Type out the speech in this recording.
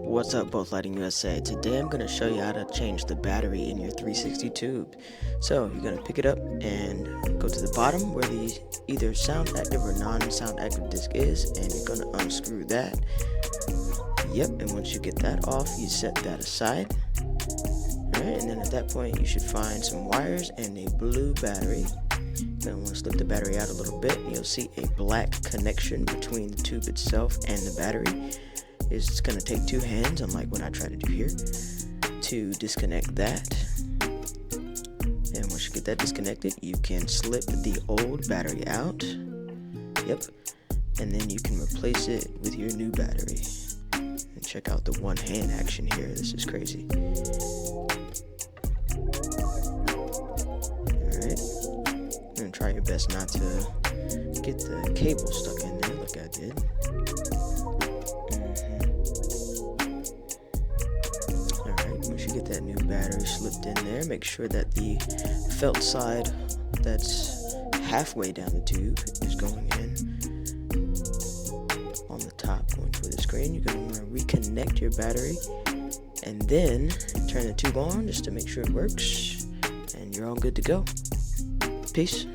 What's up, Both Lighting USA? Today I'm going to show you how to change the battery in your 360 tube. So you're going to pick it up and go to the bottom where the either sound active or non-sound active disc is, and you're going to unscrew that. Yep, and once you get that off, you set that aside. Alright, and then at that point you should find some wires and a blue battery. You're going to want to slip the battery out a little bit, and you'll see a black connection between the tube itself and the battery. It's going to take two hands, unlike what I try to do here, to disconnect that. And once you get that disconnected, you can slip the old battery out. Yep. And then you can replace it with your new battery. And check out the one hand action here. This is crazy. Alright. And try your best not to get the cable stuck in there like I did. Once you get that new battery slipped in there, make sure that the felt side that's halfway down the tube is going in. On the top, going toward the screen, you're going to want to reconnect your battery and then turn the tube on just to make sure it works, and you're all good to go. Peace.